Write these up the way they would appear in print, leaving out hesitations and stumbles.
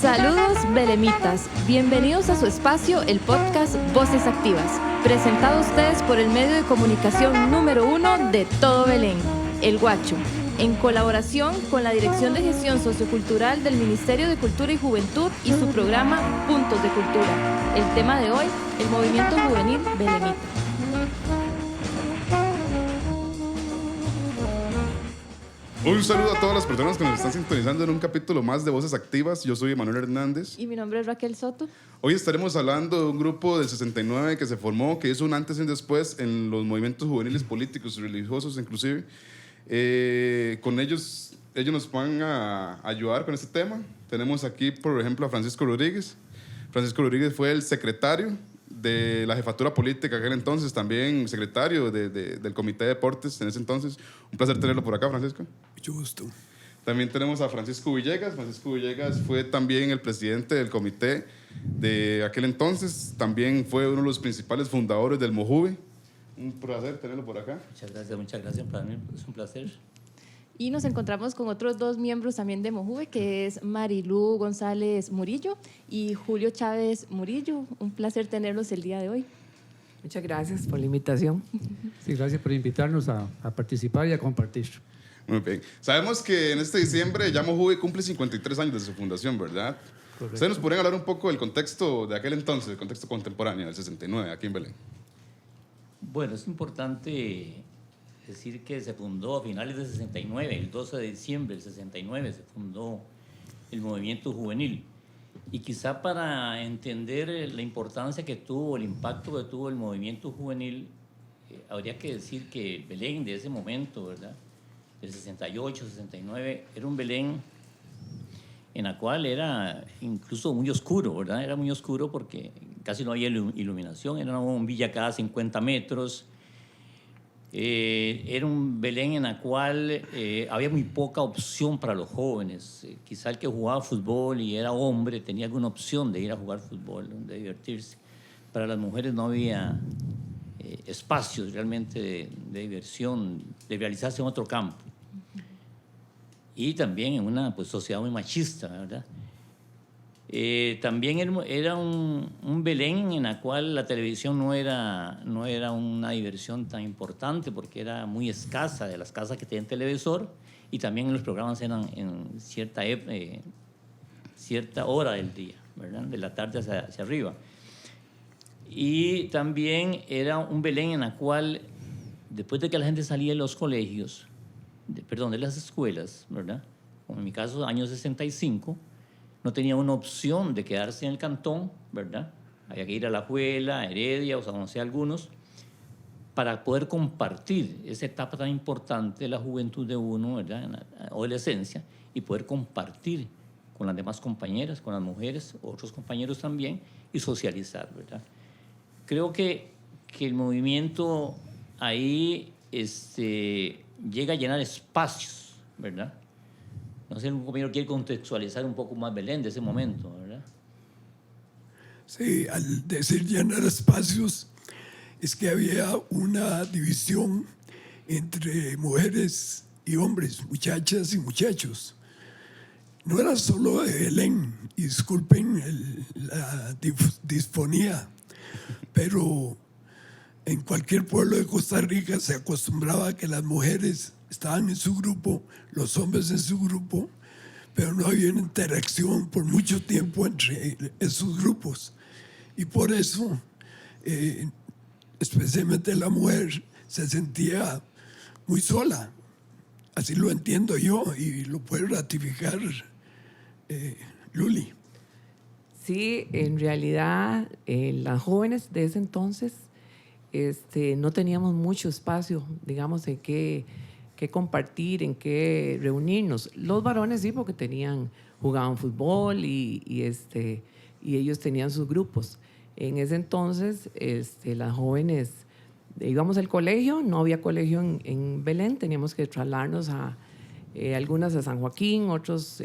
Saludos belemitas, bienvenidos a su espacio, el podcast Voces Activas, presentado a ustedes por el medio de comunicación número 1 de todo Belén, El Guacho, en colaboración con la Dirección de Gestión Sociocultural del Ministerio de Cultura y Juventud y su programa Puntos de Cultura. El tema de hoy, el movimiento juvenil belemita. Un saludo a todas las personas que nos están sintonizando en un capítulo más de Voces Activas. Yo soy Emanuel Hernández. Y mi nombre es Raquel Soto. Hoy estaremos hablando de un grupo del 69 que se formó, que hizo un antes y un después en los movimientos juveniles políticos y religiosos inclusive. Con ellos nos van a ayudar con este tema. Tenemos aquí, por ejemplo, a Francisco Rodríguez. Francisco Rodríguez fue el secretario de la jefatura política aquel entonces, también secretario del Comité de Deportes en ese entonces. Un placer tenerlo por acá, Francisco. Mucho gusto. También tenemos a Francisco Villegas. Francisco Villegas fue también el presidente del comité de aquel entonces. También fue uno de los principales fundadores del MOJUVE. Un placer tenerlo por acá. Muchas gracias. Para mí es un placer. Y nos encontramos con otros dos miembros también de MOJUVE, que es Marilú González Murillo y Julio Chávez Murillo. Un placer tenerlos el día de hoy. Muchas gracias por la invitación. Sí, gracias por invitarnos a participar y a compartir. Muy bien. Sabemos que en este diciembre ya MOJUVE cumple 53 años de su fundación, ¿verdad? Correcto. ¿Ustedes nos podrían hablar un poco del contexto de aquel entonces, el contexto contemporáneo, del 69, aquí en Belén? Bueno, es importante decir que se fundó a finales del 69, el 12 de diciembre del 69 se fundó el movimiento juvenil. Y quizá para entender la importancia que tuvo, el impacto que tuvo el movimiento juvenil, habría que decir que Belén de ese momento, ¿verdad?, del 68, 69, era un Belén en la cual era incluso muy oscuro, ¿verdad? Era muy oscuro porque casi no había iluminación, era una bombilla cada 50 metros. Era un Belén en la cual había muy poca opción para los jóvenes. Quizá el que jugaba fútbol y era hombre tenía alguna opción de ir a jugar fútbol, de divertirse. Para las mujeres no había espacios realmente de diversión, de realizarse en otro campo. Y también en una sociedad muy machista, ¿verdad? También era un Belén en la cual la televisión no era una diversión tan importante porque era muy escasa de las casas que tenían televisor, y también los programas eran en cierta hora del día, ¿verdad?, de la tarde hacia arriba. Y también era un Belén en la cual, después de que la gente salía de los colegios, de las escuelas, ¿verdad?, como en mi caso, año 65, no tenía una opción de quedarse en el cantón, ¿verdad? Había que ir a La Juela, a Heredia, o sea, no sé, algunos, para poder compartir esa etapa tan importante de la juventud de uno, ¿verdad?, en la adolescencia, y poder compartir con las demás compañeras, con las mujeres, otros compañeros también, y socializar, ¿verdad? Creo que el movimiento ahí llega a llenar espacios, ¿verdad? No sé, un compañero quiere contextualizar un poco más Belén de ese momento, ¿verdad? Sí, al decir llenar espacios, es que había una división entre mujeres y hombres, muchachas y muchachos. No era solo de Belén, y disculpen la disfonía, pero en cualquier pueblo de Costa Rica se acostumbraba a que las mujeres estaban en su grupo, los hombres en su grupo, pero no había una interacción por mucho tiempo entre esos grupos. Y por eso, especialmente la mujer, se sentía muy sola. Así lo entiendo yo y lo puede ratificar Luli. Sí, en realidad las jóvenes de ese entonces no teníamos mucho espacio, digamos, en qué compartir, en qué reunirnos. Los varones sí, porque jugaban fútbol y ellos tenían sus grupos. En ese entonces, las jóvenes íbamos al colegio, no había colegio en Belén, teníamos que trasladarnos algunas a San Joaquín, otros a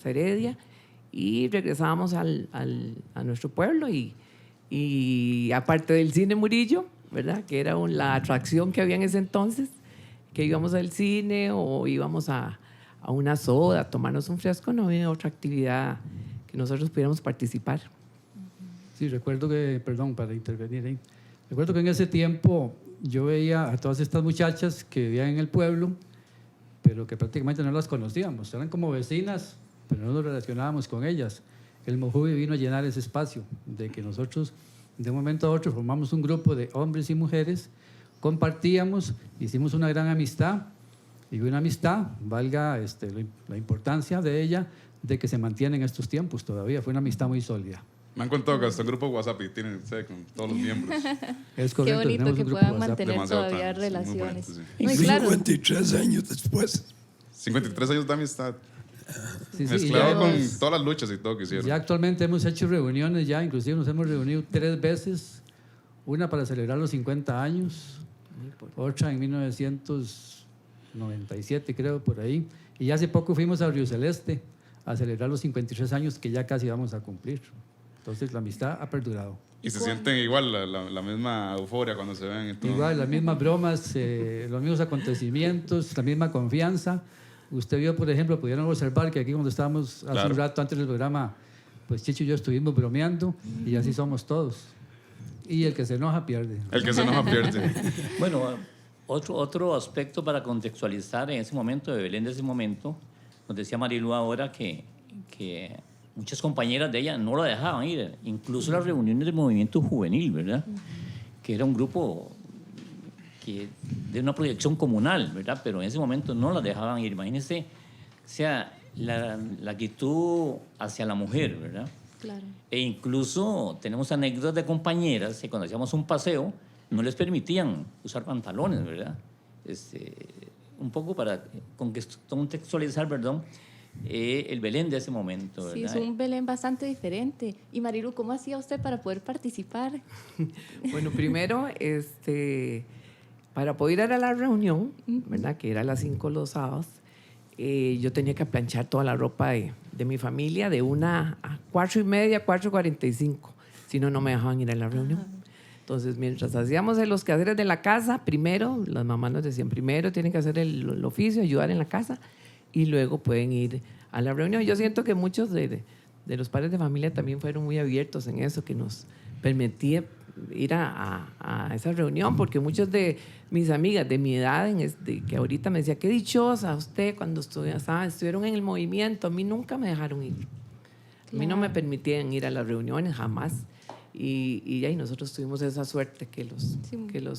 Heredia, y regresábamos a nuestro pueblo y aparte del cine Murillo, ¿verdad?, que era la atracción que había en ese entonces, que íbamos al cine o íbamos a una soda, a tomarnos un fresco, no había otra actividad que nosotros pudiéramos participar. Sí, recuerdo que, perdón, para intervenir ahí. Recuerdo que en ese tiempo yo veía a todas estas muchachas que vivían en el pueblo, pero que prácticamente no las conocíamos. Eran como vecinas, pero no nos relacionábamos con ellas. El Mojuve vino a llenar ese espacio de que nosotros, de un momento a otro, formamos un grupo de hombres y mujeres, compartíamos, hicimos una gran amistad, y una amistad, valga la importancia de ella, de que se mantiene en estos tiempos todavía. Fue una amistad muy sólida. Me han contado que hasta un grupo WhatsApp y tienen con todos los miembros. Es Qué correcto, bonito tenemos que un grupo puedan WhatsApp. mantener Demasiado todavía tan, sí, muy relaciones. bonito, sí. No, y claro, 53 años después. 53 años de amistad. Sí, sí, Mezclado ya, con todas las luchas y todo que hicieron. ya actualmente hemos hecho reuniones, ya inclusive nos hemos reunido 3 veces, una para celebrar los 50 años, otra en 1997 creo, por ahí, y hace poco fuimos a Río Celeste a celebrar los 53 años que ya casi vamos a cumplir. Entonces la amistad ha perdurado. Y se sienten igual, la misma euforia cuando se ven y todo. Igual, las mismas bromas, los mismos acontecimientos, la misma confianza. Usted vio, por ejemplo, pudieron observar que aquí cuando estábamos hace Claro. un rato antes del programa, pues Chicho y yo estuvimos bromeando y así somos todos. Y el que se enoja pierde. El que se enoja pierde. Bueno, otro aspecto para contextualizar en ese momento, de Belén de ese momento, nos decía Marilu ahora que muchas compañeras de ella no la dejaban ir, incluso las reuniones del movimiento juvenil, ¿verdad? Que era un grupo de una proyección comunal, ¿verdad? Pero en ese momento no la dejaban ir. Imagínense, o sea, la actitud hacia la mujer, ¿verdad? claro. E incluso tenemos anécdotas de compañeras que cuando hacíamos un paseo no les permitían usar pantalones, ¿verdad? Un poco para contextualizar, perdón, el Belén de ese momento, ¿verdad? Sí, es un Belén bastante diferente. Y Marilu, ¿cómo hacía usted para poder participar? Bueno, primero, para poder ir a la reunión, ¿verdad? Que era a las 5 los sábados, yo tenía que planchar toda la ropa de mi familia de 1 a 4:30, 4:45. Si no, no me dejaban ir a la reunión. Ajá. Entonces, mientras hacíamos los quehaceres de la casa, primero, las mamás nos decían, primero tienen que hacer el oficio, ayudar en la casa, y luego pueden ir a la reunión. Yo siento que muchos de los padres de familia también fueron muy abiertos en eso, que nos permitía ir a esa reunión, porque muchas de mis amigas de mi edad, que ahorita me decía, qué dichosa usted cuando estuvieron en el movimiento, a mí nunca me dejaron ir. A mí no me permitían ir a las reuniones, jamás. Y nosotros tuvimos esa suerte que los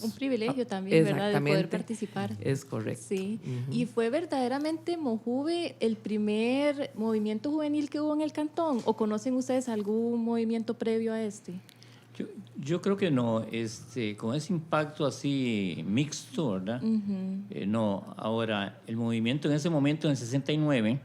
un privilegio también, ¿verdad? De poder participar. Es correcto. Sí. ¿Y fue verdaderamente Mojuve el primer movimiento juvenil que hubo en el cantón? ¿O conocen ustedes algún movimiento previo a este? Yo creo que no, con ese impacto así mixto, ¿verdad? No, ahora, el movimiento en ese momento, en el 69,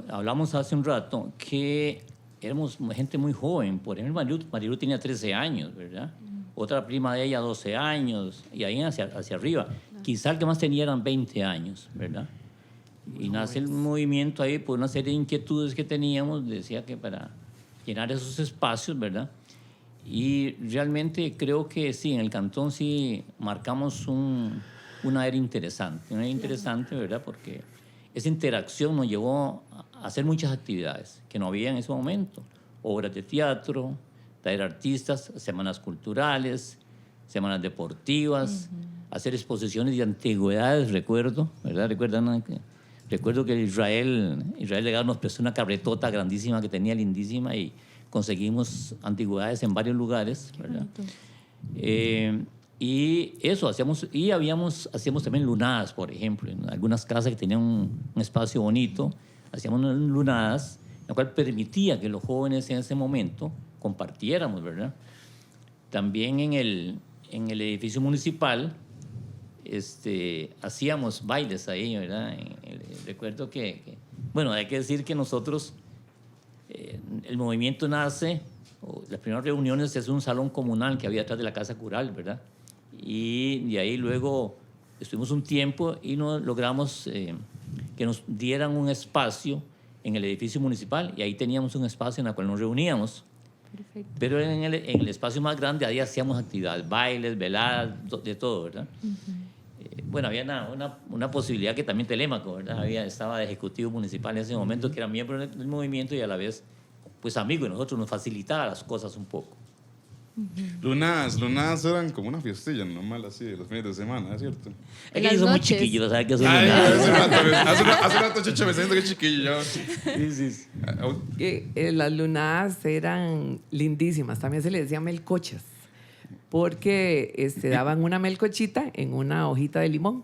hablamos hace un rato que éramos gente muy joven. Por ejemplo, Marilu tenía 13 años, ¿verdad? Otra prima de ella, 12 años, y ahí hacia arriba. Quizá el que más tenía eran 20 años, ¿verdad? Y nace el movimiento ahí por una serie de inquietudes que teníamos, decía que para llenar esos espacios, ¿verdad? Y realmente creo que sí, en el cantón sí marcamos una era interesante, ¿verdad? Porque esa interacción nos llevó a hacer muchas actividades que no había en ese momento. Obras de teatro, traer artistas, semanas culturales, semanas deportivas, hacer exposiciones de antigüedades, recuerdo, ¿verdad? Recuerdo que Israel Legado nos prestó una carretota grandísima que tenía, lindísima, y conseguimos antigüedades en varios lugares, ¿verdad? Y eso, hacíamos también lunadas, por ejemplo, en algunas casas que tenían un espacio bonito, hacíamos lunadas, la cual permitía que los jóvenes en ese momento compartiéramos, ¿verdad? También en el edificio municipal hacíamos bailes ahí, ¿verdad? Recuerdo bueno, hay que decir que nosotros, el movimiento nace, las primeras reuniones es un salón comunal que había atrás de la Casa Cural, ¿verdad? Y de ahí luego estuvimos un tiempo y logramos que nos dieran un espacio en el edificio municipal, y ahí teníamos un espacio en el cual nos reuníamos. Perfecto. Pero en el espacio más grande ahí hacíamos actividades, bailes, veladas, de todo, ¿verdad? bueno, había una posibilidad que también Telémaco, ¿verdad? Estaba de ejecutivo municipal en ese momento, que era miembro del movimiento y a la vez, pues amigo de nosotros, nos facilitaba las cosas un poco. Lunadas eran como una fiestilla normal así de los fines de semana, ¿es cierto? Es Las que son muy noches. chiquillos, ¿sabes qué son Ay, lunadas? hace rato Cheche me está diciendo que es chiquillo ya. Sí. Las lunadas eran lindísimas, también se les decía melcochas, porque daban una melcochita en una hojita de limón.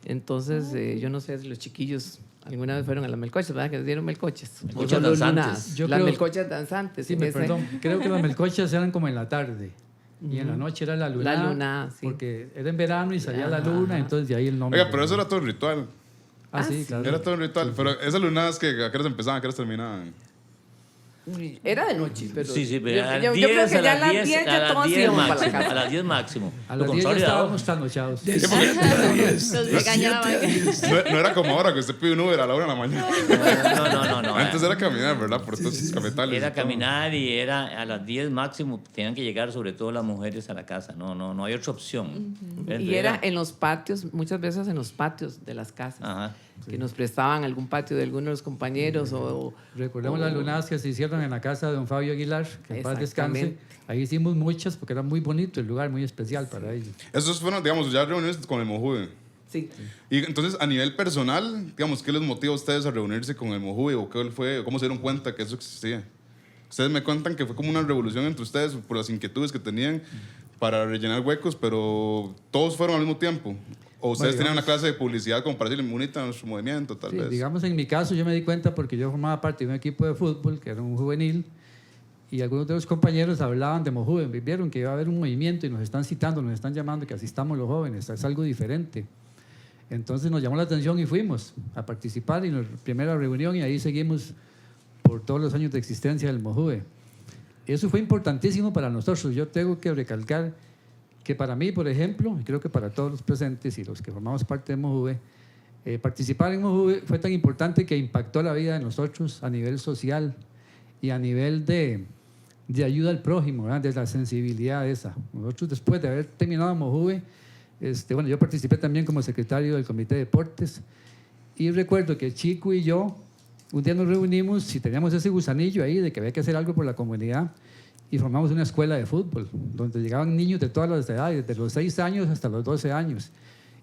Entonces, yo no sé si los chiquillos alguna vez fueron a las melcochas, ¿verdad? Que les dieron melcochas. Melcochas O solo danzantes. lunadas. Yo Las creo- melcochas danzantes. Sí, en ese- perdón. Creo que las melcochas eran como en la tarde. Y en la noche era la luna. La lunada, sí. Porque era en verano y salía la Ajá, luna, ajá. entonces de ahí el nombre. Oiga, pero eso era todo un ritual. Ah, sí, claro. Era todo un ritual. Pero esas lunadas que a qué horas empezaban, a qué horas terminaban. Era de noche, pero. Sí, pero a las yo 10, creo que a ya a las las 10 a ya las todos 10 íbamos para la máximo, casa. a las 10 máximo. A Lo las 10 ya contrario de ahora. estábamos trasnochados. De 7 a 10. Los De regañan a 7 a 10. No era como ahora que usted pide un Uber a la 1 de la mañana. No. Antes era caminar, ¿verdad? Por todos esos cafetales. Era y todo. caminar y era a las 10 máximo, tenían que llegar sobre todo las mujeres a la casa, no hay otra opción. Y era en los patios, muchas veces en los patios de las casas, Ajá. que nos prestaban algún patio de algunos de los compañeros o. Recordemos las lunadas que se hicieron en la casa de don Fabio Aguilar, que en paz descanse. Exactamente. Ahí hicimos muchas porque era muy bonito el lugar, muy especial para ellos. Esos fueron, digamos, ya reuniones con el Mojude. Sí. Y entonces, a nivel personal, digamos, ¿qué les motiva a ustedes a reunirse con el Mojude? ¿O qué fue, cómo se dieron cuenta que eso existía? Ustedes me cuentan que fue como una revolución entre ustedes por las inquietudes que tenían para rellenar huecos, pero todos fueron al mismo tiempo. ¿O ustedes Bueno, tenían una clase de publicidad como para decirle, unite a nuestro movimiento, tal Sí, vez? digamos, en mi caso yo me di cuenta porque yo formaba parte de un equipo de fútbol que era un juvenil y algunos de los compañeros hablaban de Mojuve, vieron que iba a haber un movimiento y nos están citando, nos están llamando que asistamos los jóvenes, es algo diferente. Entonces nos llamó la atención y fuimos a participar en la primera reunión y ahí seguimos por todos los años de existencia del Mojuve. Eso fue importantísimo para nosotros. Yo tengo que recalcar que para mí, por ejemplo, y creo que para todos los presentes y los que formamos parte de Mojuve, participar en Mojuve fue tan importante que impactó la vida de nosotros a nivel social y a nivel de ayuda al prójimo, ¿verdad? De la sensibilidad esa. Nosotros después de haber terminado Mojuve, bueno, yo participé también como secretario del Comité de Deportes y recuerdo que Chico y yo un día nos reunimos y teníamos ese gusanillo ahí de que había que hacer algo por la comunidad y formamos una escuela de fútbol donde llegaban niños de todas las edades, desde los 6 años hasta los 12 años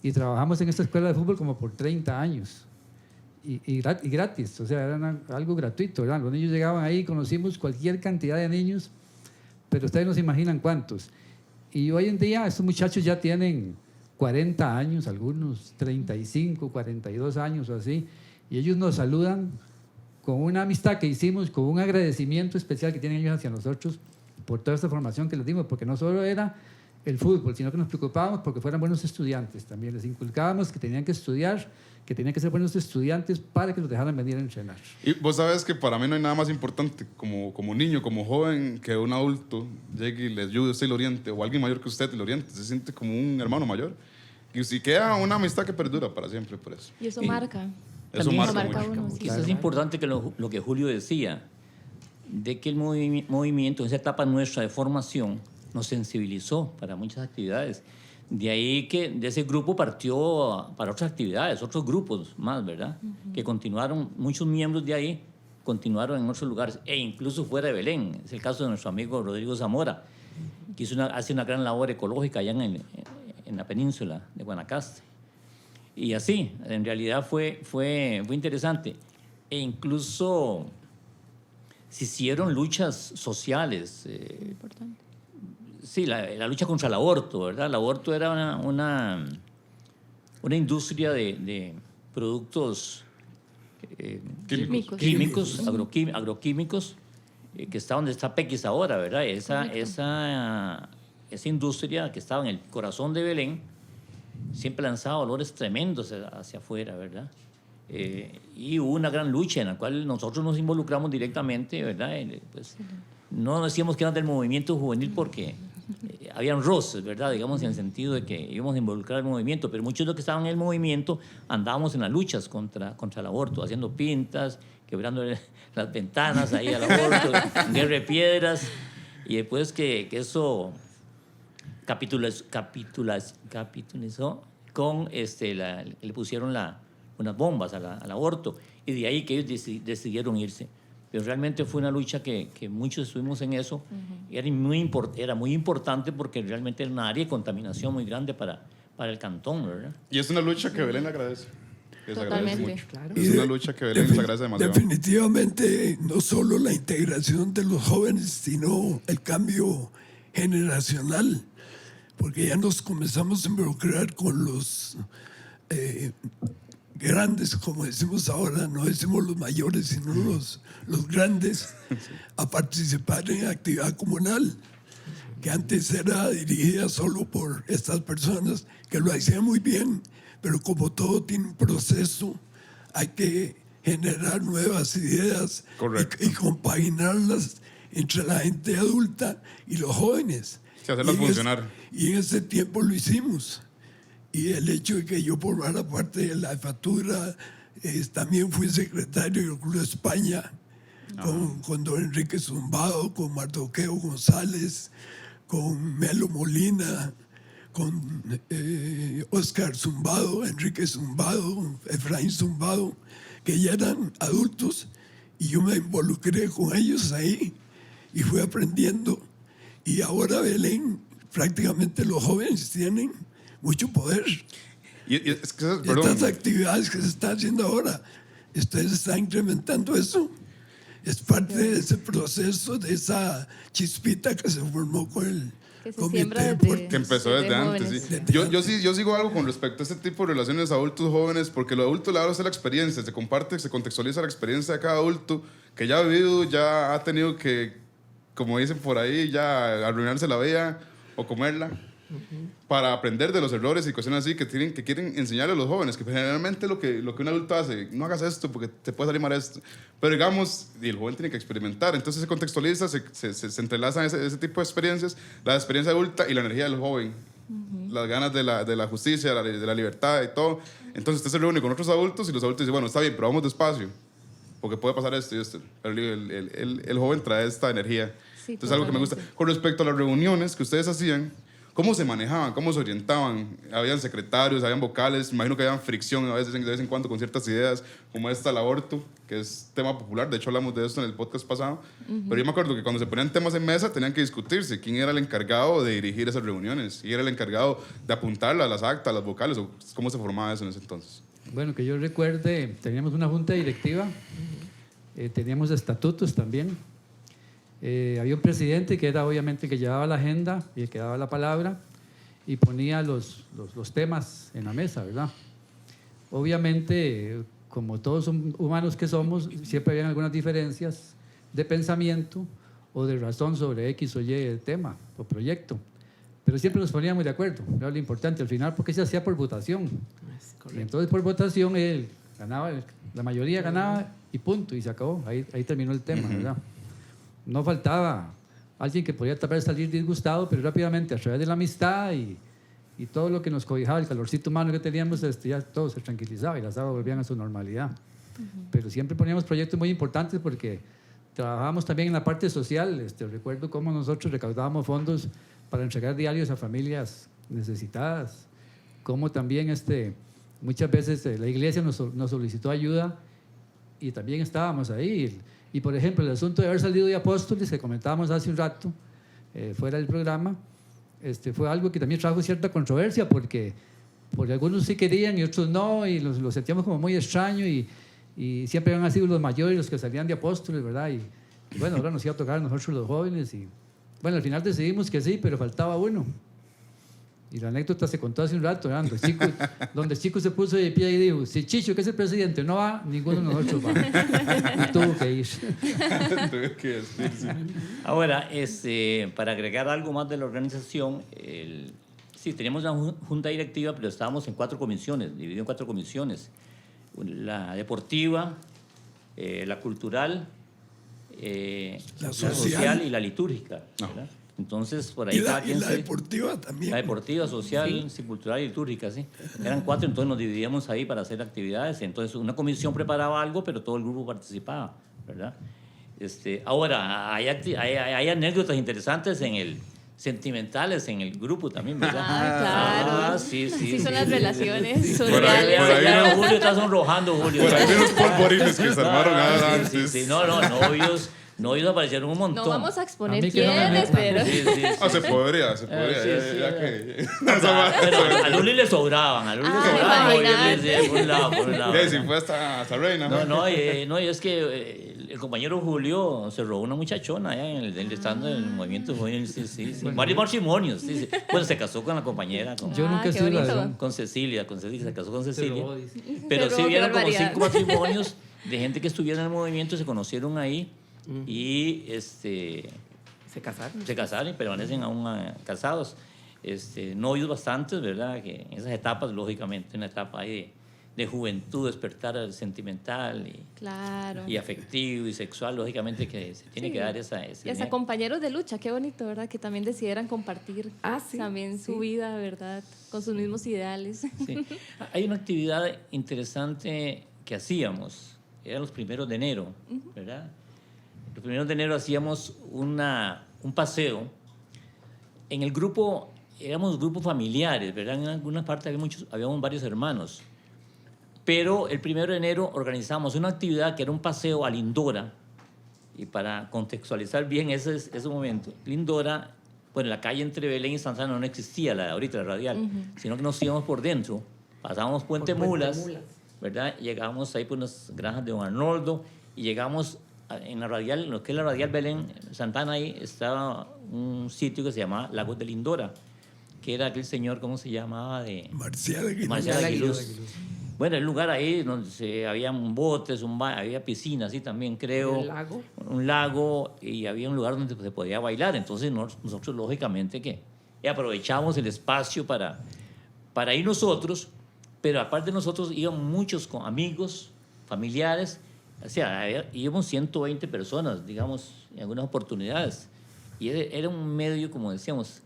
y trabajamos en esta escuela de fútbol como por 30 años y gratis, o sea, era algo gratuito, ¿verdad? Los niños llegaban ahí, conocimos cualquier cantidad de niños, pero ustedes no se imaginan cuántos. Y hoy en día estos muchachos ya tienen 40 años, algunos 35, 42 años o así, y ellos nos saludan con una amistad que hicimos, con un agradecimiento especial que tienen ellos hacia nosotros por toda esta formación que les dimos, porque no solo era el fútbol, sino que nos preocupábamos porque fueran buenos estudiantes también. Les inculcábamos que tenían que estudiar, que tenían que ser buenos estudiantes para que los dejaran venir a entrenar. Y vos sabes que para mí no hay nada más importante como niño, como joven, que un adulto llegue y le ayude, usted y lo oriente, o alguien mayor que usted y lo oriente. Se siente como un hermano mayor. Y si queda una amistad que perdura para siempre por eso. Y eso marca. Eso También marca marca mucho. uno, sí. Quizás es importante que lo que Julio decía, de que el movimiento en esa etapa nuestra de formación nos sensibilizó para muchas actividades. De ahí que de ese grupo partió para otras actividades, otros grupos más, ¿verdad? Que continuaron, muchos miembros de ahí continuaron en otros lugares, e incluso fuera de Belén. Es el caso de nuestro amigo Rodrigo Zamora, que hace una gran labor ecológica allá en la península de Guanacaste. Y así, en realidad fue interesante. E incluso se hicieron luchas sociales. Importante. Sí, la lucha contra el aborto, ¿verdad? El aborto era una industria de productos Químicos. agroquímicos, que está donde está Pequis ahora, ¿verdad? Esa industria que estaba en el corazón de Belén siempre lanzaba olores tremendos hacia afuera, ¿verdad? Y hubo una gran lucha en la cual nosotros nos involucramos directamente, ¿verdad? Pues, no decíamos que eran del movimiento juvenil porque habían roces, ¿verdad? Digamos, en el sentido de que íbamos a involucrar el movimiento, pero muchos de los que estaban en el movimiento andábamos en las luchas contra el aborto, haciendo pintas, quebrando las ventanas ahí al aborto, guerra de piedras, y después que eso capitulizó con le pusieron unas bombas al aborto, y de ahí que ellos decidieron irse. Pero realmente fue una lucha que muchos estuvimos en eso. Era muy importante porque realmente era una área de contaminación muy grande para el cantón, ¿verdad? Y es una lucha que Belén agradece. Les agradece Totalmente. mucho. Claro. Es una lucha que Belén les agradece demasiado. Definitivamente, no solo la integración de los jóvenes, sino el cambio generacional, porque ya nos comenzamos a involucrar con los grandes, como decimos ahora, no decimos los mayores, sino los grandes, a participar en actividad comunal, que antes era dirigida solo por estas personas que lo hacían muy bien, pero como todo tiene un proceso, hay que generar nuevas ideas y compaginarlas entre la gente adulta y los jóvenes. Sí, hacerlas funcionar. Y en ese tiempo lo hicimos. Y el hecho de que yo formara parte de la jefatura, también fui secretario del Club de España, con don Enrique Zumbado, con Mardoqueo González, con Melo Molina, con Oscar Zumbado, Enrique Zumbado, Efraín Zumbado, que ya eran adultos, y yo me involucré con ellos ahí y fui aprendiendo. Y ahora Belén, prácticamente los jóvenes tienen mucho poder. Y es que, perdón, Estas actividades que se están haciendo ahora, ustedes están incrementando eso. Es parte de ese proceso, de esa chispita que se formó con el Que se comité siembra de desde- Puerto. que empezó desde de antes. jóvenes. Sí. Yo sigo algo con respecto a este tipo de relaciones adultos-jóvenes, porque lo adulto le habla a la experiencia, se comparte, se contextualiza la experiencia de cada adulto que ya ha vivido, ya ha tenido que, como dicen por ahí, ya arruinarse la vida o comerla, para aprender de los errores y cuestiones así que quieren enseñarle a los jóvenes, que generalmente lo que un adulto hace, no hagas esto porque te puede salir mal esto, pero digamos, y el joven tiene que experimentar, entonces se contextualiza, se entrelazan ese tipo de experiencias, la experiencia adulta y la energía del joven, las ganas de la justicia, de la libertad y todo. Entonces usted se reúne con otros adultos y los adultos dicen, bueno, está bien, pero vamos despacio, porque puede pasar esto y esto. Pero el joven trae esta energía. Sí, Entonces algo que me gusta. totalmente. Con respecto a las reuniones que ustedes hacían, ¿cómo se manejaban? ¿Cómo se orientaban? ¿Habían secretarios? ¿Habían vocales? Imagino que habían fricción a veces, de vez en cuando con ciertas ideas, como esta, el aborto, que es tema popular. De hecho, hablamos de esto en el podcast pasado. Pero yo me acuerdo que cuando se ponían temas en mesa, tenían que discutirse quién era el encargado de dirigir esas reuniones, quién era el encargado de apuntarlas, las actas, las vocales, o cómo se formaba eso en ese entonces. Bueno, que yo recuerde, teníamos una junta directiva, teníamos estatutos también. Había un presidente que era obviamente el que llevaba la agenda y el que daba la palabra y ponía los temas en la mesa, ¿verdad? Obviamente, como todos son humanos que somos, siempre habían algunas diferencias de pensamiento o de razón sobre X o Y tema o proyecto, pero siempre nos poníamos de acuerdo, era lo importante al final, porque se hacía por votación. Es Y correcto. entonces por votación él ganaba, la mayoría ganaba y punto, y se acabó. Ahí terminó el tema, ¿verdad? No faltaba alguien que podía tal vez salir disgustado, pero rápidamente a través de la amistad y todo lo que nos cobijaba, el calorcito humano que teníamos, ya todo se tranquilizaba y las aguas volvían a su normalidad. Pero siempre poníamos proyectos muy importantes porque trabajábamos también en la parte social. Recuerdo cómo nosotros recaudábamos fondos para entregar diarios a familias necesitadas, cómo también muchas veces la iglesia nos solicitó ayuda y también estábamos ahí. Y por ejemplo, el asunto de haber salido de Apóstoles, que comentábamos hace un rato, fuera del programa, fue algo que también trajo cierta controversia porque algunos sí querían y otros no, y los sentíamos como muy extraño y siempre habían sido los mayores los que salían de Apóstoles, ¿verdad? Y bueno, ahora nos iba a tocar a nosotros los jóvenes y bueno, al final decidimos que sí, pero faltaba uno. Y la anécdota se contó hace un rato, ¿verdad? Donde Chico se puso de pie y dijo, si Chicho, que es el presidente, no va, ninguno de nosotros va. Y tuvo que ir. Tuve que decir, sí. Ahora, para agregar algo más de la organización, sí, teníamos una junta directiva, pero estábamos en 4 comisiones, dividido en 4 comisiones. La deportiva, la cultural, la social y la litúrgica, ¿verdad? Entonces, por ahí Y cada la quien se- deportiva también. La deportiva, social, sí, cultural y litúrgica, sí. Eran 4, entonces nos dividíamos ahí para hacer actividades. Entonces, una comisión preparaba algo, pero todo el grupo participaba, ¿verdad? Ahora, hay anécdotas interesantes en sentimentales en el grupo también, ¿verdad? Claro. Sí. Así son las relaciones Por sociales. ahí Ya no- Julio está sonrojando, Julio. Por ahí vi unos polvorines que se armaron antes. Sí. No, novios aparecieron un montón. No vamos a exponer A mí que no me quiénes, metan. pero... Sí. Ah, se podría. Sí, ya que... Pero a Luli le sobraban, imagínate. por un lado. Ya, si fue hasta Reina. No, y es que el compañero Julio se robó una muchachona allá en el estando del movimiento juvenil, sí. Varios matrimonios, sí. Bueno, se casó con la compañera, Yo nunca qué he sido bonito. ladrón. con Cecilia, se casó con Cecilia. robó, dice. Pero Se sí robó, qué vieron como barbaridad. 5 matrimonios de gente que estuviera en el movimiento, se conocieron ahí y Se casaron. se casaron y permanecen aún casados. Novios bastantes, ¿verdad? Que en esas etapas, lógicamente, una etapa ahí de juventud, despertar sentimental Claro. y afectivo y sexual, lógicamente que se tiene que dar ese Y hasta compañeros de lucha, qué bonito, ¿verdad? Que también decidieran compartir Sí, también su sí. vida, ¿verdad? Con sus mismos ideales. Sí. Hay una actividad interesante que hacíamos, eran los 1 de enero, ¿verdad? Los 1 de enero hacíamos un paseo. En el grupo, éramos grupos familiares, ¿verdad? En algunas partes habíamos varios hermanos. Pero el 1 de enero organizamos una actividad que era un paseo a Lindora. Y para contextualizar bien ese momento, Lindora, bueno, la calle entre Belén y Santana no existía ahorita la radial, sino que nos íbamos por dentro, pasábamos Puente Mulas, ¿verdad? Llegábamos ahí por unas granjas de Don Arnoldo y llegamos en la radial, lo que es la radial Belén, Santana, ahí estaba un sitio que se llamaba Lagos de Lindora, que era aquel señor, ¿cómo se llamaba? Marcial Aguiluz. Marcial Aguiluz. Bueno, el lugar ahí donde había botes, había piscinas, sí, también creo. ¿El lago? Un lago y había un lugar donde se podía bailar. Entonces nosotros lógicamente que aprovechamos el espacio para ir nosotros, pero aparte de nosotros iban muchos amigos, familiares, o sea, íbamos 120 personas, digamos, en algunas oportunidades. Y era un medio, como decíamos,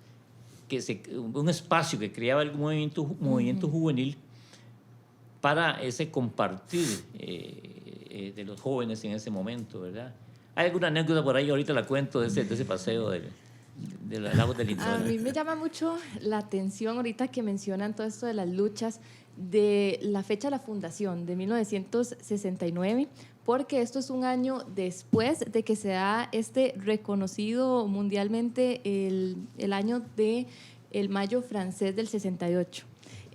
un espacio que creaba el movimiento juvenil para ese compartir de los jóvenes en ese momento, ¿verdad? ¿Hay alguna anécdota por ahí? Ahorita la cuento de ese paseo de los lagos de Lindora. A mí me llama mucho la atención ahorita que mencionan todo esto de las luchas de la fecha de la fundación, de 1969, porque esto es un año después de que se da reconocido mundialmente el año del Mayo francés del 68.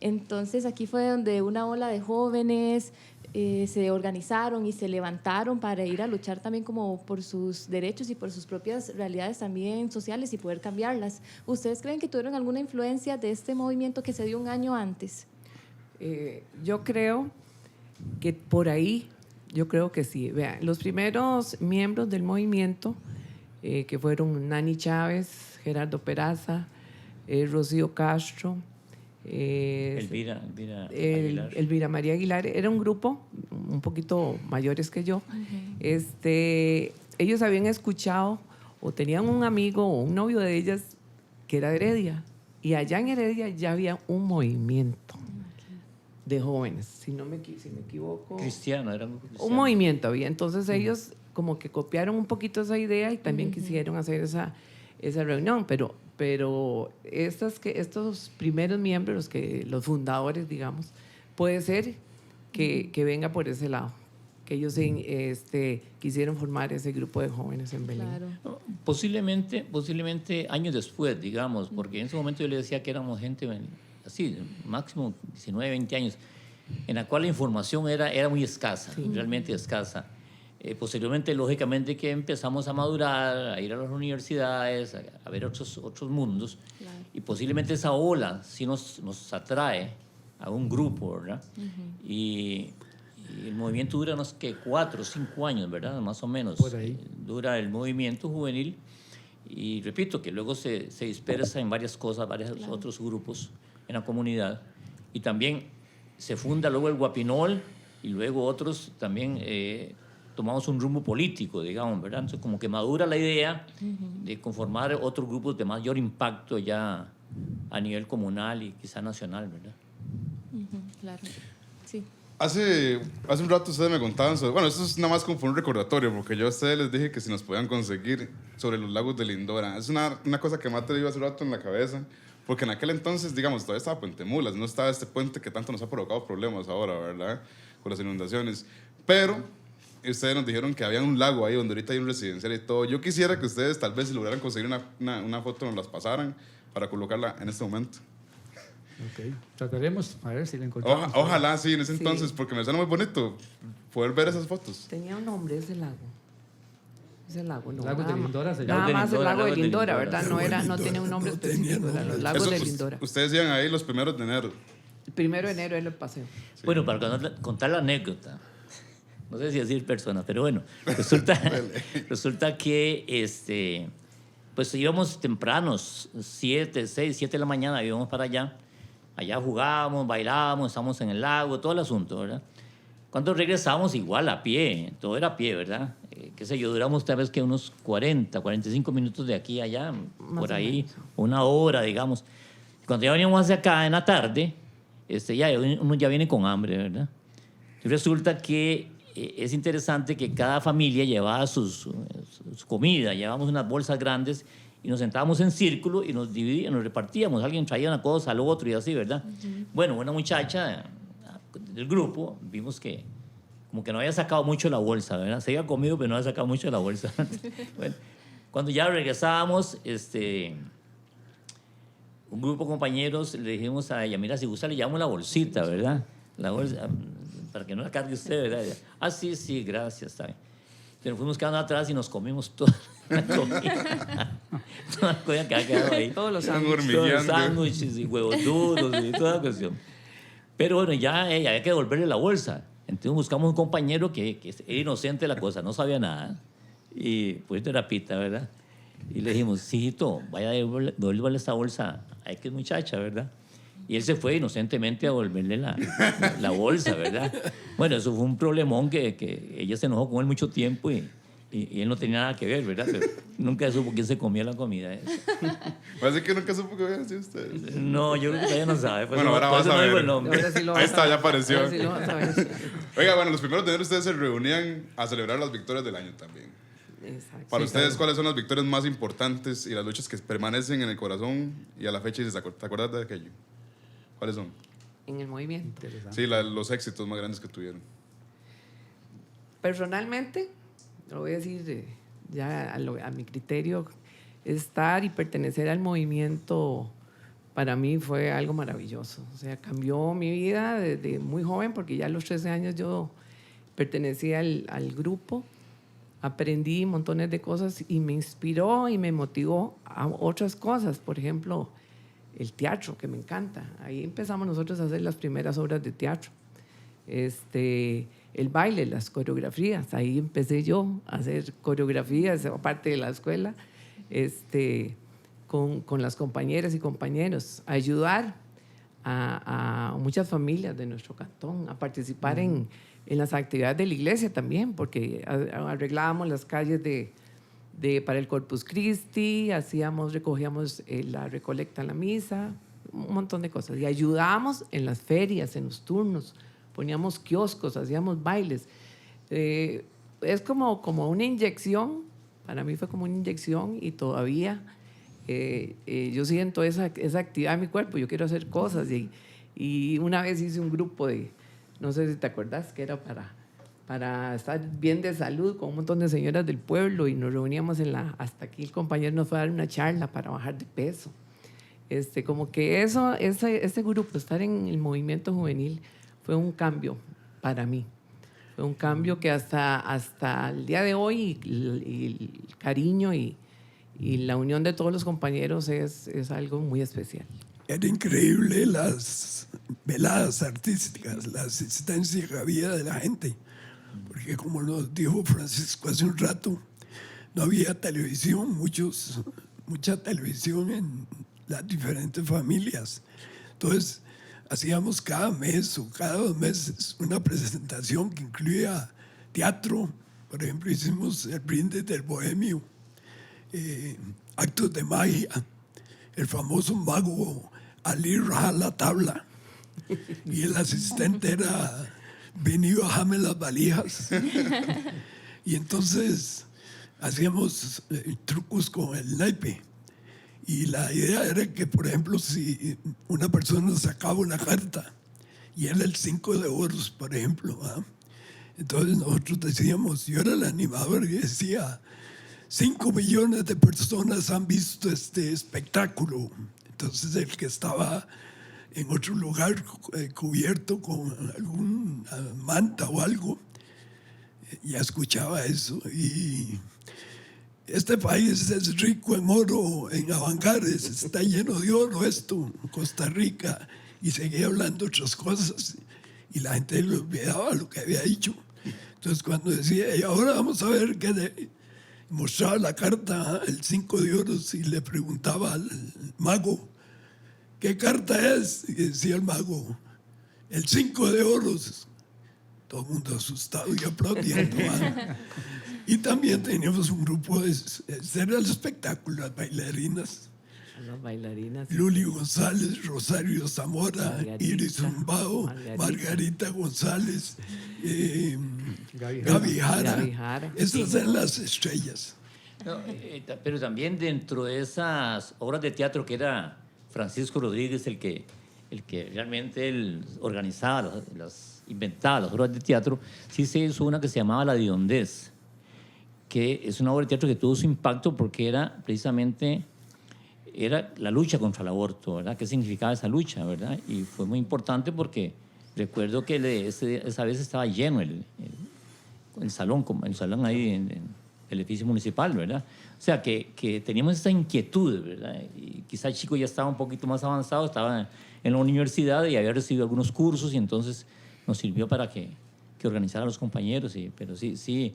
Entonces aquí fue donde una ola de jóvenes se organizaron y se levantaron para ir a luchar también como por sus derechos y por sus propias realidades también sociales y poder cambiarlas. ¿Ustedes creen que tuvieron alguna influencia de este movimiento que se dio un año antes? Yo creo que por ahí, yo creo que sí. Vean, los primeros miembros del movimiento, que fueron Nani Chávez, Gerardo Peraza, Rocío Castro, Elvira Aguilar. Elvira María Aguilar, era un grupo un poquito mayores que yo. Ellos habían escuchado o tenían un amigo o un novio de ellas que era de Heredia, y allá en Heredia ya había un movimiento de jóvenes, si me equivoco. Cristiano, era un grupo cristiano. Un movimiento había. Entonces ellos como que copiaron un poquito esa idea y también quisieron hacer esa reunión, pero estos primeros miembros, los fundadores, digamos, puede ser que venga por ese lado, que ellos quisieron formar ese grupo de jóvenes en Belén. Claro. No, posiblemente años después, digamos, porque en ese momento yo le decía que éramos gente así, máximo 19, 20 años, en la cual la información era muy escasa, realmente escasa. Posteriormente, lógicamente, que empezamos a madurar, a ir a las universidades, a ver otros mundos, Claro. y posiblemente esa ola sí nos atrae a un grupo, ¿verdad? Y el movimiento dura unos 4 o 5 años, ¿verdad? Más o menos. Por ahí. Dura el movimiento juvenil, y repito que luego se dispersa en varias cosas, varios otros grupos en la comunidad, y también se funda luego el Guapinol, y luego otros también tomamos un rumbo político, digamos, ¿verdad? Entonces como que madura la idea de conformar otros grupos de mayor impacto ya a nivel comunal y quizá nacional, ¿verdad? Claro. Sí. Hace un rato ustedes me contaban sobre... Bueno, esto es nada más como fue un recordatorio, porque yo a ustedes les dije que si nos podían conseguir sobre los lagos de Lindora. Es una cosa que me ha traído hace rato en la cabeza, porque en aquel entonces, digamos, todavía estaba Puente Mulas, no estaba este puente que tanto nos ha provocado problemas ahora, ¿verdad? Con las inundaciones. Pero ustedes nos dijeron que había un lago ahí donde ahorita hay un residencial y todo. Yo quisiera que ustedes tal vez si lograran conseguir una foto, nos las pasaran para colocarla en este momento. Ok, trataremos a ver si la encontramos. Ojalá, sí, en ese Sí. entonces, porque me suena muy bonito poder ver esas fotos. Tenía un nombre ese lago. Ese lago, no. Lago de nada más. Lindora se Nada llama. más el Lindora, lago de lago de Lindora, Lindora. ¿verdad? No Lindora. tenía un nombre No tenía específico, eran nombre. los lagos de Eso, Lindora. ustedes iban ahí los primeros de enero. El 1 de enero era el paseo. Bueno, para contar la anécdota, no sé si decir persona, pero bueno, resulta que pues íbamos tempranos, 7 de la mañana, íbamos para allá. Allá jugábamos, bailábamos, estábamos en el lago, todo el asunto, ¿verdad? Cuando regresamos, igual a pie, todo era a pie, ¿verdad? Qué sé yo, duramos tal vez que unos 45 minutos de aquí a allá, Más por o ahí, menos. una hora, digamos. Cuando ya veníamos hacia acá en la tarde, ya uno ya viene con hambre, ¿verdad? Y resulta que es interesante que cada familia llevaba su comida, llevábamos unas bolsas grandes y nos sentábamos en círculo y nos dividíamos, nos repartíamos. Alguien traía una cosa al otro y así, ¿verdad? Bueno, una muchacha del grupo, vimos que como que no había sacado mucho de la bolsa, ¿verdad? Se había comido, pero no había sacado mucho de la bolsa. Bueno, cuando ya regresábamos, un grupo de compañeros le dijimos a ella, mira, si gusta le llevamos la bolsita, ¿verdad? La bolsa, para que no la cargue usted, ¿verdad? Ella, sí, gracias, está bien. Pero fuimos quedando atrás y nos comimos toda la comida. Toda la comida que había quedado ahí. Todos los Están sándwiches. Todos los hormigueando. sándwiches y huevos duros y toda la cuestión. Pero bueno, ya había que devolverle la bolsa. Entonces buscamos un compañero que era inocente de la cosa, no sabía nada. Y pues terapita, ¿verdad? Y le dijimos, sí, hijito, vaya a devolverle esta bolsa a X muchacha, ¿verdad? Y él se fue inocentemente a devolverle la bolsa, ¿verdad? Bueno, eso fue un problemón que ella se enojó con él mucho tiempo y él no tenía nada que ver, ¿verdad? Pero nunca supo quién se comía la comida. Parece que nunca supo que habían sido ustedes. No, yo creo que todavía no sabe. Pues Bueno, no, ahora por vas eso a no digo ver. el nombre. Ahora sí lo Ahí vas a está, ver. ya apareció. Ahora sí lo vas a ver. Oiga, bueno, los primeros de enero ustedes se reunían a celebrar las victorias del año también. Exacto. Para Sí, ustedes, claro. ¿cuáles son las victorias más importantes y las luchas que permanecen en el corazón y a la fecha? ¿Te acuerdas de aquello? ¿Cuáles son? En el movimiento. Sí, los éxitos más grandes que tuvieron. Personalmente, lo voy a decir ya a mi criterio, estar y pertenecer al movimiento para mí fue algo maravilloso. O sea, cambió mi vida desde muy joven, porque ya a los 13 años yo pertenecía al grupo, aprendí montones de cosas y me inspiró y me motivó a otras cosas. Por ejemplo, el teatro, que me encanta. Ahí empezamos nosotros a hacer las primeras obras de teatro. El baile, las coreografías. Ahí empecé yo a hacer coreografías, aparte de la escuela, con las compañeras y compañeros, a ayudar a muchas familias de nuestro cantón, a participar en las actividades de la iglesia también, porque arreglábamos las calles para el Corpus Christi, recogíamos la recolecta en la misa, un montón de cosas. Y ayudábamos en las ferias, en los turnos, poníamos kioscos, hacíamos bailes. Es como una inyección, para mí fue como una inyección y todavía yo siento esa actividad en mi cuerpo, yo quiero hacer cosas. Y una vez hice un grupo no sé si te acuerdas, que era para estar bien de salud con un montón de señoras del pueblo y nos reuníamos hasta aquí el compañero nos fue a dar una charla para bajar de peso. Como que ese grupo, estar en el movimiento juvenil, fue un cambio para mí. Fue un cambio que hasta el día de hoy y el cariño y la unión de todos los compañeros es algo muy especial. Era increíble las veladas artísticas, la asistencia que había de la gente. Porque como nos dijo Francisco hace un rato, no había televisión, mucha televisión en las diferentes familias. Entonces, hacíamos cada mes o cada 2 meses una presentación que incluía teatro. Por ejemplo, hicimos el brindis del bohemio, actos de magia, el famoso mago Ali Raja la tabla, y el asistente era vení, bájame las valijas. Y entonces hacíamos trucos con el naipe. Y la idea era que, por ejemplo, si una persona sacaba una carta y era el 5 de oros, por ejemplo, ¿ah? Entonces nosotros decíamos, yo era el animador y decía, 5 millones de personas han visto este espectáculo. Entonces el que estaba en otro lugar cubierto con algún manta o algo, ya escuchaba eso. Y este país es rico en oro, en avangares, está lleno de oro esto, Costa Rica. Y seguía hablando otras cosas y la gente le olvidaba lo que había dicho. Entonces cuando decía, y ahora vamos a ver qué mostraba la carta, el 5 de oros, y le preguntaba al mago, ¿qué carta es? Y decía el mago, el 5 de oros. Todo el mundo asustado y aplaudiendo. Y también teníamos un grupo de era el espectáculo, las bailarinas. Las bailarinas. Luli González, Rosario Zamora, Iris Zumbao, Margarita González, Gaby Jara. Esas eran las estrellas. No, pero también dentro de esas obras de teatro que era Francisco Rodríguez el que realmente él organizaba, inventaba las obras de teatro, sí se hizo una que se llamaba La Diondez, que es una obra de teatro que tuvo su impacto porque era precisamente la lucha contra el aborto, ¿verdad? ¿Qué significaba esa lucha, verdad? Y fue muy importante porque recuerdo que esa vez estaba lleno el salón ahí en el edificio municipal, ¿verdad? O sea, que teníamos esa inquietud, ¿verdad? Y quizá el chico ya estaba un poquito más avanzado, estaba en la universidad y había recibido algunos cursos y entonces nos sirvió para que organizara a los compañeros. Pero sí,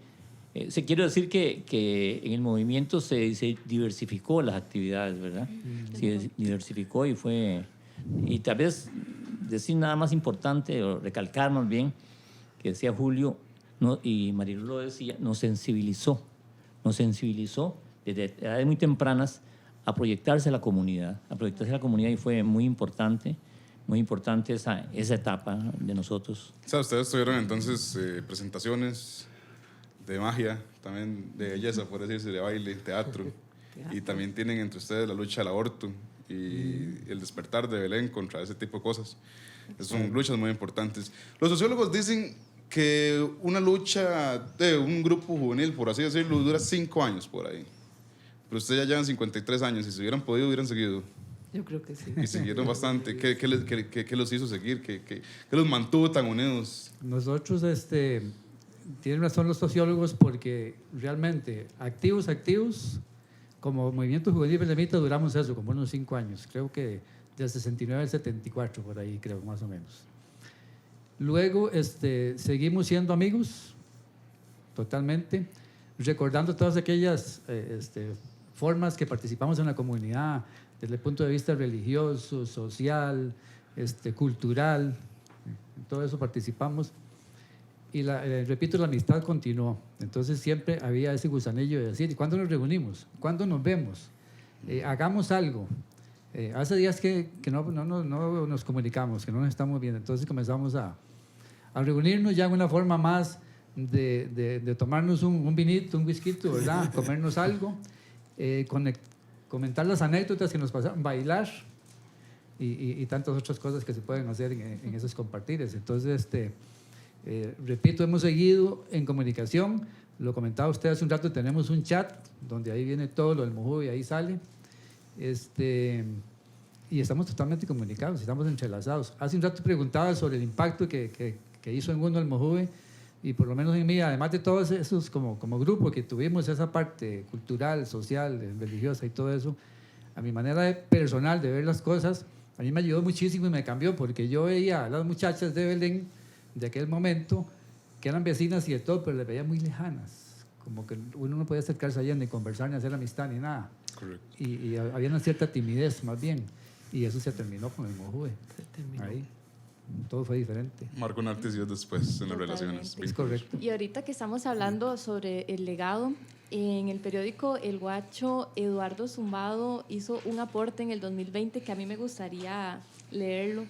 quiero decir que en el movimiento se diversificó las actividades, ¿verdad? Se diversificó y tal vez decir nada más importante o recalcar más bien, que decía Julio y Marilu lo decía, nos sensibilizó desde edades muy tempranas a proyectarse a la comunidad y fue muy importante esa etapa de nosotros. O sea, ustedes tuvieron entonces presentaciones de magia, también de belleza, por decirse, de baile, teatro, y también tienen entre ustedes la lucha al aborto y el despertar de Belén contra ese tipo de cosas. Son luchas muy importantes. Los sociólogos dicen que una lucha de un grupo juvenil, por así decirlo, dura 5 años por ahí. Pero ustedes ya llevan 53 años y si hubieran podido, hubieran seguido. Yo creo que sí. Y siguieron bastante. ¿Qué los hizo seguir? ¿Qué los mantuvo tan unidos? Nosotros, tienen razón los sociólogos porque realmente activos, como movimiento juvenil belemita duramos eso, como unos 5 años. Creo que del 69 al 74, por ahí creo, más o menos. Luego seguimos siendo amigos, totalmente, recordando todas aquellas formas que participamos en la comunidad desde el punto de vista religioso, social, cultural, en todo eso participamos. Y repito, la amistad continuó. Entonces siempre había ese gusanillo de decir, ¿y cuándo nos reunimos? ¿Cuándo nos vemos? Hagamos algo. Hace días que no nos comunicamos, que no nos estamos viendo. Entonces comenzamos a reunirnos ya en una forma más de tomarnos un vinito, un whisky, ¿verdad? Comernos algo, comentar las anécdotas que nos pasaron, bailar y tantas otras cosas que se pueden hacer en esos compartires. Entonces, repito, hemos seguido en comunicación. Lo comentaba usted hace un rato, tenemos un chat donde ahí viene todo lo del Mojuve y ahí sale. Y estamos totalmente comunicados, estamos entrelazados. Hace un rato preguntaba sobre el impacto que hizo en uno el Mojuve, y por lo menos en mí, además de todos esos como grupo que tuvimos esa parte cultural, social, religiosa y todo eso, a mi manera personal de ver las cosas, a mí me ayudó muchísimo y me cambió, porque yo veía a las muchachas de Belén de aquel momento, que eran vecinas y de todo, pero les veía muy lejanas, como que uno no podía acercarse allá ni conversar, ni hacer amistad, ni nada. Correcto. Y había una cierta timidez más bien, y eso se terminó con el Mojuve. Ahí todo fue diferente. Marcó un antes y un después en las relaciones. Es correcto. Y ahorita que estamos hablando sobre el legado, en el periódico El Guacho, Eduardo Zumbado hizo un aporte en el 2020 que a mí me gustaría leerlo.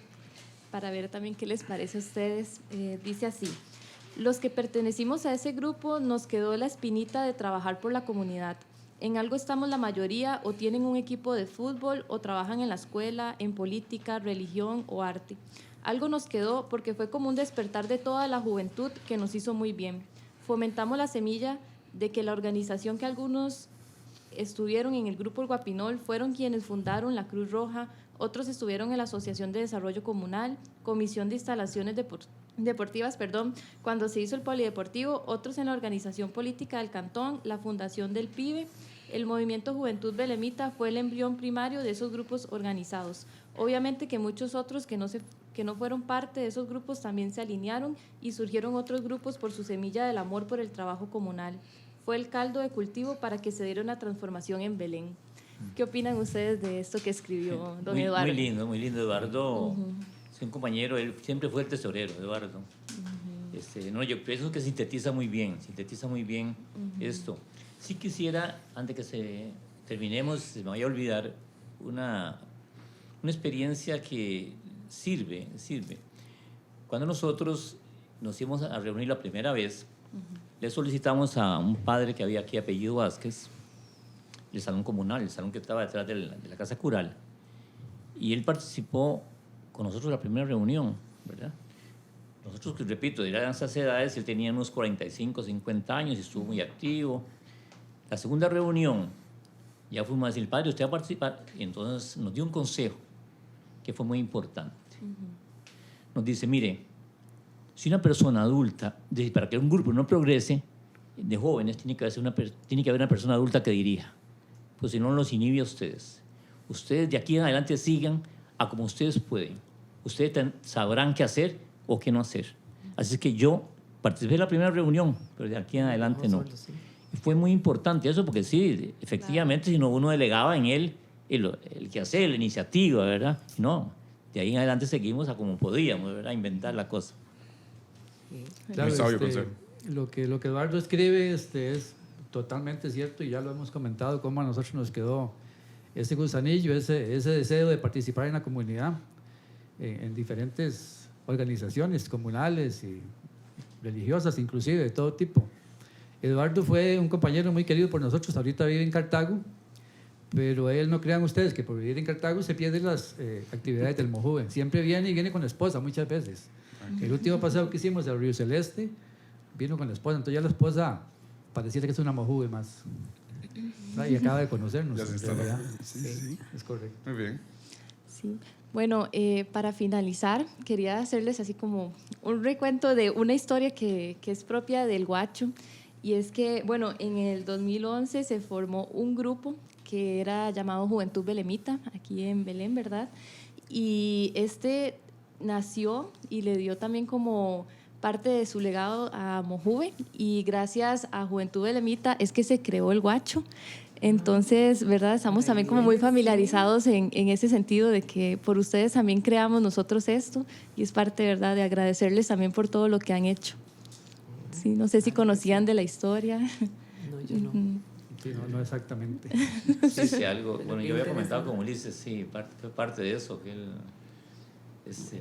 para ver también qué les parece a ustedes. Dice así: los que pertenecimos a ese grupo nos quedó la espinita de trabajar por la comunidad. En algo estamos la mayoría, o tienen un equipo de fútbol, o trabajan en la escuela, en política, religión o arte. Algo nos quedó porque fue como un despertar de toda la juventud que nos hizo muy bien. Fomentamos la semilla de que la organización que algunos estuvieron en el grupo El Guapinol fueron quienes fundaron la Cruz Roja, otros estuvieron en la Asociación de Desarrollo Comunal, Comisión de Instalaciones Deportivas, cuando se hizo el polideportivo, otros en la organización política del cantón, la Fundación del PIBE. El Movimiento Juventud Belemita fue el embrión primario de esos grupos organizados. Obviamente que muchos otros que no fueron parte de esos grupos también se alinearon y surgieron otros grupos por su semilla del amor por el trabajo comunal. Fue el caldo de cultivo para que se diera una transformación en Belén. ¿Qué opinan ustedes de esto que escribió don Eduardo? Muy lindo, Eduardo. Es un compañero, él siempre fue el tesorero, Eduardo. No, yo pienso que sintetiza muy bien esto. Sí quisiera, antes que terminemos, se me vaya a olvidar una experiencia que sirve. Cuando nosotros nos íbamos a reunir la primera vez, le solicitamos a un padre que había aquí, apellido Vázquez, el salón comunal, el salón que estaba detrás de la casa cural, y él participó con nosotros en la primera reunión, ¿verdad? Nosotros, que repito, eran esas edades, él tenía unos 45, 50 años y estuvo muy activo. La segunda reunión, ya fuimos a decir, padre, usted va a participar, y entonces nos dio un consejo que fue muy importante. Nos dice, mire, si una persona adulta, para que un grupo no progrese de jóvenes, tiene que haber una persona adulta que dirija, pues si no los inhibe a ustedes. Ustedes de aquí en adelante sigan a como ustedes pueden. Ustedes sabrán qué hacer o qué no hacer. Así es que yo participé en la primera reunión, pero de aquí en adelante no. Y fue muy importante eso, porque sí, efectivamente, si no, uno delegaba en él el que hacer, la iniciativa, ¿verdad? No, de ahí en adelante seguimos a como podíamos, ¿verdad? Inventar la cosa. Claro, Muy sabio consejo. lo que Eduardo escribe es totalmente cierto, y ya lo hemos comentado, cómo a nosotros nos quedó ese gusanillo, ese deseo de participar en la comunidad, en diferentes organizaciones comunales y religiosas, inclusive de todo tipo. Eduardo fue un compañero muy querido por nosotros, ahorita vive en Cartago, pero él, no crean ustedes que por vivir en Cartago se pierden las actividades del Mojuve. Siempre viene con la esposa muchas veces. El último paseo que hicimos al Río Celeste, vino con la esposa, entonces ya la esposa pareciera que es una Mojuve más. Y acaba de conocernos. Ya se instaló. Sí. Es correcto. Muy bien. Sí. Bueno, para finalizar, quería hacerles así como un recuento de una historia que es propia del Guacho, y es que, bueno, en el 2011 se formó un grupo que era llamado Juventud Belemita, aquí en Belén, ¿verdad? Y nació y le dio también como parte de su legado a Mojuve, y gracias a Juventud Belemita es que se creó el Guacho. Entonces, ¿verdad? Estamos también como muy familiarizados en ese sentido de que por ustedes también creamos nosotros esto, y es parte, ¿verdad?, de agradecerles también por todo lo que han hecho. Sí, no sé si conocían de la historia. No, yo no. Sí, no exactamente. Sí, algo. Bueno, yo había comentado con Ulises, sí, fue parte de eso, que él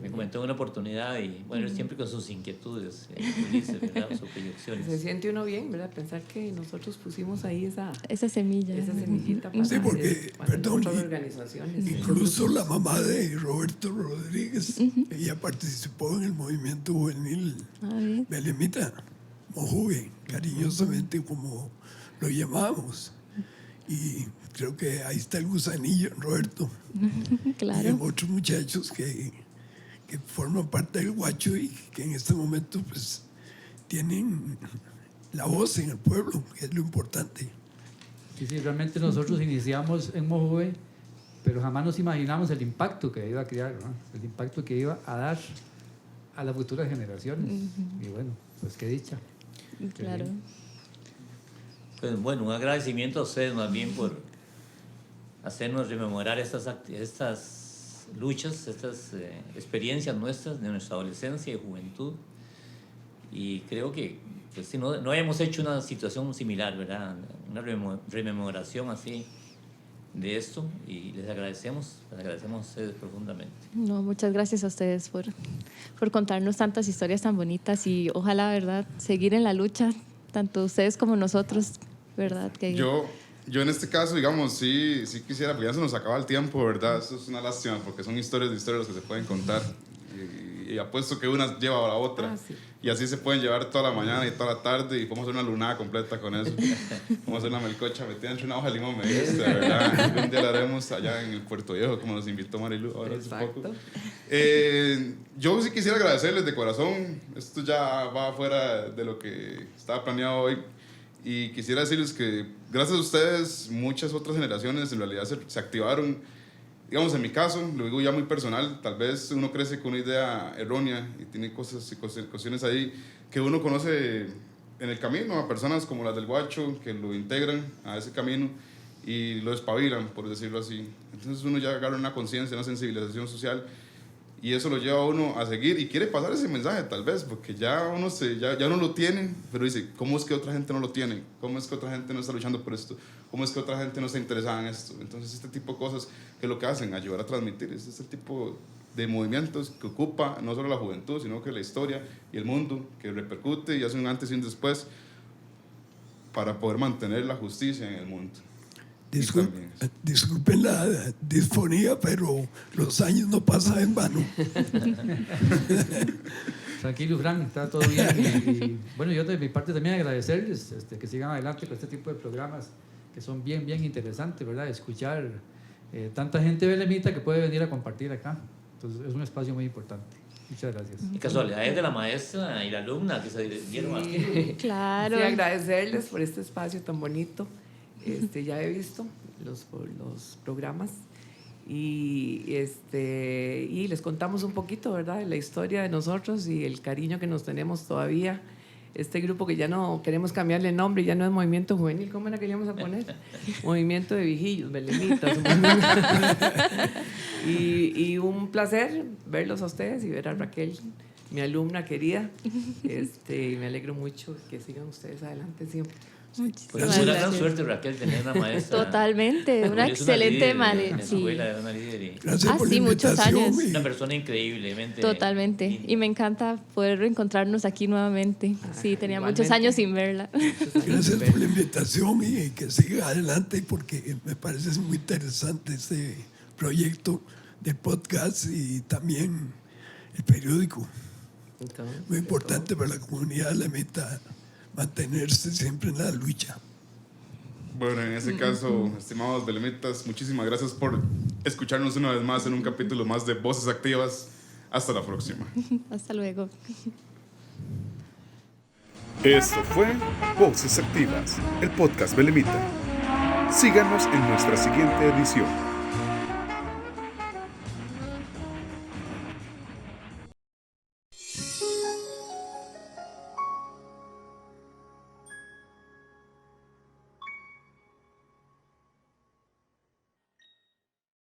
me comentó en una oportunidad, y bueno, él siempre con sus inquietudes, Ulises, ¿verdad? Sus proyecciones. Se siente uno bien, ¿verdad? Pensar que nosotros pusimos ahí esa semillita para, Sí, porque, para perdón, otras organizaciones. incluso la mamá de Roberto Rodríguez, ella participó en el movimiento juvenil Belemita, Mojuve, cariñosamente como lo llamamos. Y creo que ahí está el gusanillo, Roberto. Claro. Y en otros muchachos que forman parte del Guacho y que en este momento pues tienen la voz en el pueblo, que es lo importante. Sí, realmente nosotros iniciamos en Mojuve, pero jamás nos imaginamos el impacto que iba a crear, ¿no? El impacto que iba a dar a las futuras generaciones. Y bueno, pues qué dicha. Claro. Pues bueno, un agradecimiento a ustedes más bien por hacernos rememorar estas luchas, estas experiencias nuestras de nuestra adolescencia y juventud. Y creo que pues, si no hemos hecho una situación similar, ¿verdad? Una rememoración así de esto y les agradecemos a ustedes profundamente. No, muchas gracias a ustedes por contarnos tantas historias tan bonitas y ojalá, ¿verdad?, seguir en la lucha, tanto ustedes como nosotros, ¿verdad? Que Yo en este caso, digamos, sí quisiera, porque ya se nos acaba el tiempo, ¿verdad? Esto es una lástima porque son historias de historias que se pueden contar y apuesto que una lleva a la otra. Sí. Y así se pueden llevar toda la mañana y toda la tarde y podemos hacer una lunada completa con eso. Podemos hacer una melcocha metida entre una hoja de limón, me dijiste, ¿verdad? Un día la haremos allá en el Puerto Viejo, como nos invitó Marilu ahora hace poco. Yo sí quisiera agradecerles de corazón. Esto ya va fuera de lo que estaba planeado hoy. Y quisiera decirles que gracias a ustedes muchas otras generaciones en realidad se activaron. Digamos, en mi caso, lo digo ya muy personal, tal vez uno crece con una idea errónea y tiene cosas y cuestiones ahí que uno conoce en el camino, a personas como las del Guacho que lo integran a ese camino y lo despabilan, por decirlo así. Entonces uno ya agarra una conciencia, una sensibilización social y eso lo lleva a uno a seguir y quiere pasar ese mensaje tal vez, porque ya uno lo tiene, pero dice, ¿cómo es que otra gente no lo tiene? ¿Cómo es que otra gente no está luchando por esto? ¿Cómo es que otra gente no está interesada en esto? Entonces este tipo de cosas que lo que hacen, ayudar a transmitir, este es el tipo de movimientos que ocupa no solo la juventud, sino que la historia y el mundo, que repercute y hace un antes y un después para poder mantener la justicia en el mundo. Disculpen la disfonía, pero los años no pasan en vano. Tranquilo, Fran, está todo bien. Y bueno, yo de mi parte también agradecerles que sigan adelante con este tipo de programas que son bien, bien interesantes, ¿verdad? Escuchar tanta gente belemita que puede venir a compartir acá. Entonces, es un espacio muy importante. Muchas gracias. Y casualidades de la maestra y la alumna que se dieron aquí. claro. Sí, agradecerles por este espacio tan bonito. Ya he visto los programas y les contamos un poquito, ¿verdad?, de la historia de nosotros y el cariño que nos tenemos todavía. Este grupo que ya no queremos cambiarle nombre, ya no es Movimiento Juvenil, ¿cómo era que le íbamos a poner? Movimiento de Vigillos, Belemitas. y un placer verlos a ustedes y ver a Raquel, mi alumna querida. Me alegro mucho que sigan ustedes adelante siempre. Pues es una gran suerte, Raquel, tener una maestra. Totalmente, una excelente madre. En sí. la escuela era una líder. Gracias por la muchos años. Una persona increíblemente. Totalmente. Y me encanta poder reencontrarnos aquí nuevamente. Sí, tenía igualmente. muchos años sin verla. Gracias por la invitación y que siga adelante porque me parece muy interesante este proyecto del podcast y también el periódico. Entonces, Muy importante para la comunidad la meta mantenerse siempre en la lucha. Bueno, en ese caso, estimados belemitas, muchísimas gracias por escucharnos una vez más en un capítulo más de Voces Activas. Hasta la próxima. Hasta luego. Esto fue Voces Activas, el podcast belemita. Síganos en nuestra siguiente edición.